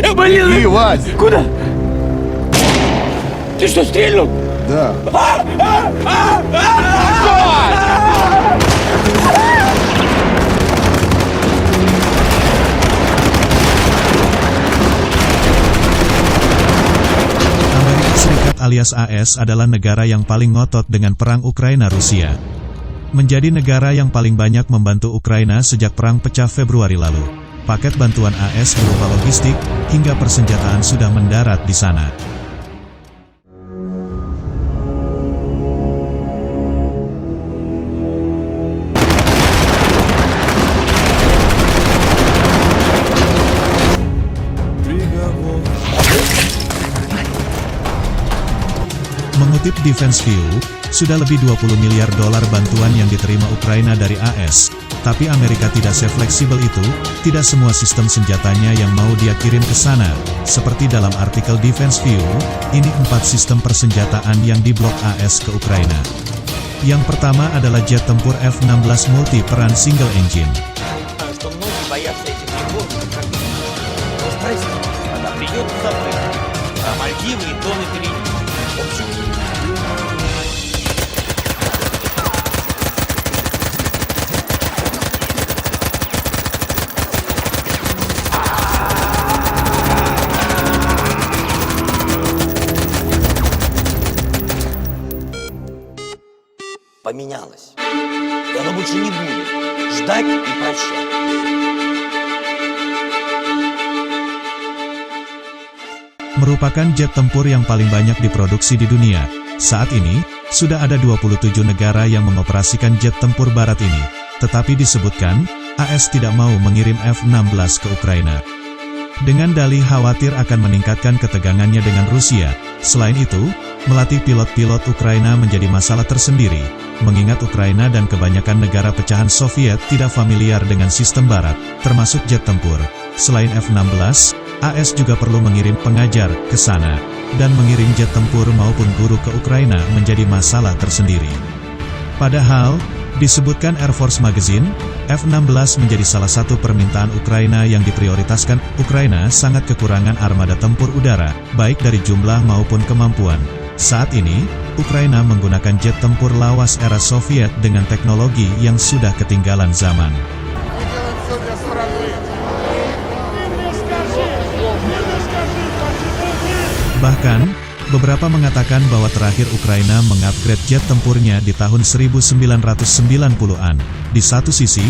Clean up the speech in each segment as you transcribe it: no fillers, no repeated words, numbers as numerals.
Я болел. Ты, Вась! Куда? Ты что, стрельнул? Да. Amerika Serikat alias AS adalah negara yang paling ngotot dengan perang Ukraina-Rusia. Menjadi negara yang paling banyak membantu Ukraina sejak perang pecah Februari lalu. Paket bantuan AS berupa logistik, hingga persenjataan sudah mendarat di sana. Mengutip Defense View, sudah lebih 20 miliar dolar bantuan yang diterima Ukraina dari AS. Tapi Amerika tidak se-fleksibel itu, tidak semua sistem senjatanya yang mau dia kirim ke sana. Seperti dalam artikel Defense View, ini 4 sistem persenjataan yang diblok AS ke Ukraina. Yang pertama adalah jet tempur F-16 multi-peran single engine. Что многие боятся этих приборов, как страсть, она придет в забыть. А Мальдивы и Дон впереди. В общем, поменялось. И оно больше не будет ждать и прощать. Merupakan jet tempur yang paling banyak diproduksi di dunia. Saat ini, sudah ada 27 negara yang mengoperasikan jet tempur barat ini. Tetapi disebutkan, AS tidak mau mengirim F-16 ke Ukraina. Dengan dalih khawatir akan meningkatkan ketegangannya dengan Rusia. Selain itu, melatih pilot-pilot Ukraina menjadi masalah tersendiri, mengingat Ukraina dan kebanyakan negara pecahan Soviet tidak familiar dengan sistem barat, termasuk jet tempur. Selain F-16, AS juga perlu mengirim pengajar ke sana, dan mengirim jet tempur maupun guru ke Ukraina menjadi masalah tersendiri. Padahal, disebutkan Air Force Magazine, F-16 menjadi salah satu permintaan Ukraina yang diprioritaskan. Ukraina sangat kekurangan armada tempur udara, baik dari jumlah maupun kemampuan. Saat ini, Ukraina menggunakan jet tempur lawas era Soviet dengan teknologi yang sudah ketinggalan zaman. Bahkan, beberapa mengatakan bahwa terakhir Ukraina mengupgrade jet tempurnya di tahun 1990-an. Di satu sisi,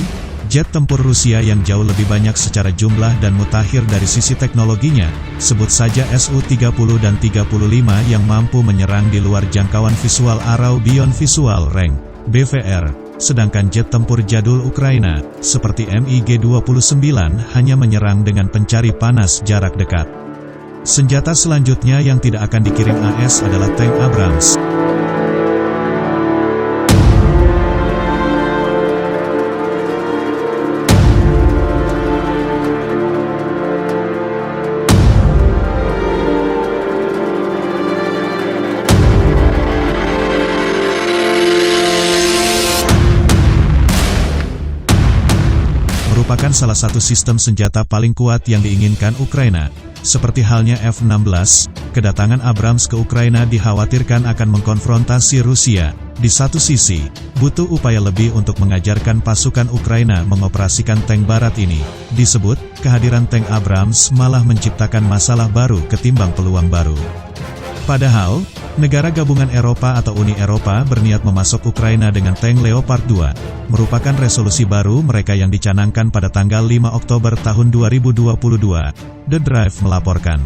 jet tempur Rusia yang jauh lebih banyak secara jumlah dan mutakhir dari sisi teknologinya, sebut saja Su-30 dan 35 yang mampu menyerang di luar jangkauan visual arrow beyond visual range, BVR. Sedangkan jet tempur jadul Ukraina, seperti MiG-29 hanya menyerang dengan pencari panas jarak dekat. Senjata selanjutnya yang tidak akan dikirim AS adalah tank Abrams. Merupakan salah satu sistem senjata paling kuat yang diinginkan Ukraina. Seperti halnya F-16, kedatangan Abrams ke Ukraina dikhawatirkan akan mengkonfrontasi Rusia. Di satu sisi, butuh upaya lebih untuk mengajarkan pasukan Ukraina mengoperasikan tank barat ini. Disebut, kehadiran tank Abrams malah menciptakan masalah baru ketimbang peluang baru. Padahal, negara gabungan Eropa atau Uni Eropa berniat memasok Ukraina dengan tank Leopard 2, merupakan resolusi baru mereka yang dicanangkan pada tanggal 5 Oktober tahun 2022, The Drive melaporkan.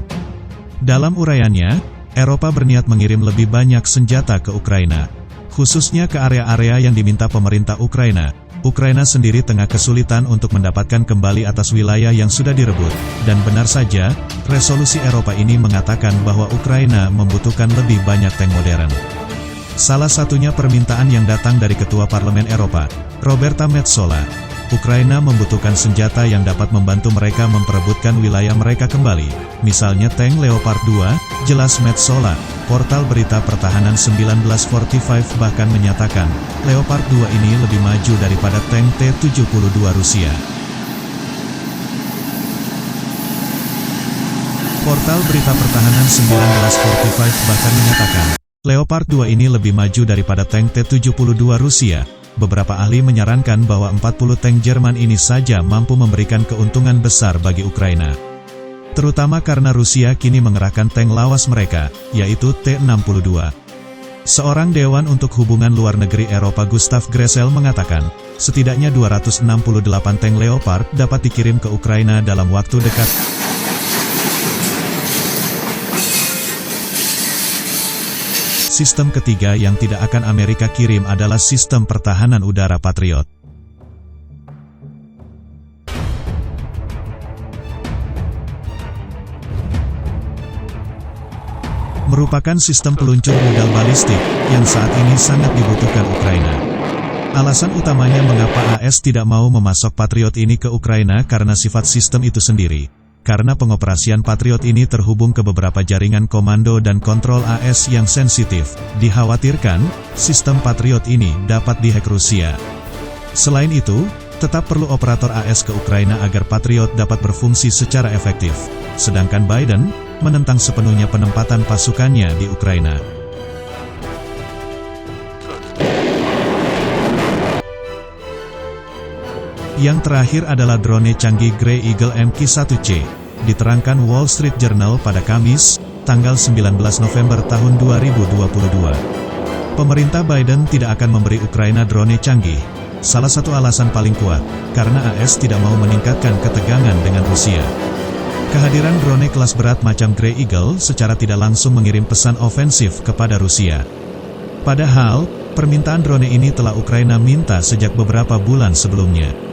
Dalam uraiannya, Eropa berniat mengirim lebih banyak senjata ke Ukraina, khususnya ke area-area yang diminta pemerintah Ukraina. Ukraina sendiri tengah kesulitan untuk mendapatkan kembali atas wilayah yang sudah direbut, dan benar saja, resolusi Eropa ini mengatakan bahwa Ukraina membutuhkan lebih banyak tank modern. Salah satunya permintaan yang datang dari Ketua Parlemen Eropa, Roberta Metsola. Ukraina membutuhkan senjata yang dapat membantu mereka memperebutkan wilayah mereka kembali. Misalnya tank Leopard 2, jelas Metsola, portal berita pertahanan 1945 bahkan menyatakan, Leopard 2 ini lebih maju daripada tank T-72 Rusia. Portal berita pertahanan 1945 bahkan menyatakan, Leopard 2 ini lebih maju daripada tank T-72 Rusia. Beberapa ahli menyarankan bahwa 40 tank Jerman ini saja mampu memberikan keuntungan besar bagi Ukraina. Terutama karena Rusia kini mengerahkan tank lawas mereka, yaitu T-62. Seorang dewan untuk hubungan luar negeri Eropa Gustav Gressel mengatakan, setidaknya 268 tank Leopard dapat dikirim ke Ukraina dalam waktu dekat. Sistem ketiga yang tidak akan Amerika kirim adalah sistem pertahanan udara Patriot. Merupakan sistem peluncur rudal balistik yang saat ini sangat dibutuhkan Ukraina. Alasan utamanya mengapa AS tidak mau memasok Patriot ini ke Ukraina karena sifat sistem itu sendiri. Karena pengoperasian Patriot ini terhubung ke beberapa jaringan komando dan kontrol AS yang sensitif, dikhawatirkan, sistem Patriot ini dapat dihack Rusia. Selain itu, tetap perlu operator AS ke Ukraina agar Patriot dapat berfungsi secara efektif. Sedangkan Biden, menentang sepenuhnya penempatan pasukannya di Ukraina. Yang terakhir adalah drone canggih Grey Eagle Mk1C, diterangkan Wall Street Journal pada Kamis, tanggal 19 November tahun 2022. Pemerintah Biden tidak akan memberi Ukraina drone canggih. Salah satu alasan paling kuat, karena AS tidak mau meningkatkan ketegangan dengan Rusia. Kehadiran drone kelas berat macam Grey Eagle secara tidak langsung mengirim pesan ofensif kepada Rusia. Padahal, permintaan drone ini telah Ukraina minta sejak beberapa bulan sebelumnya.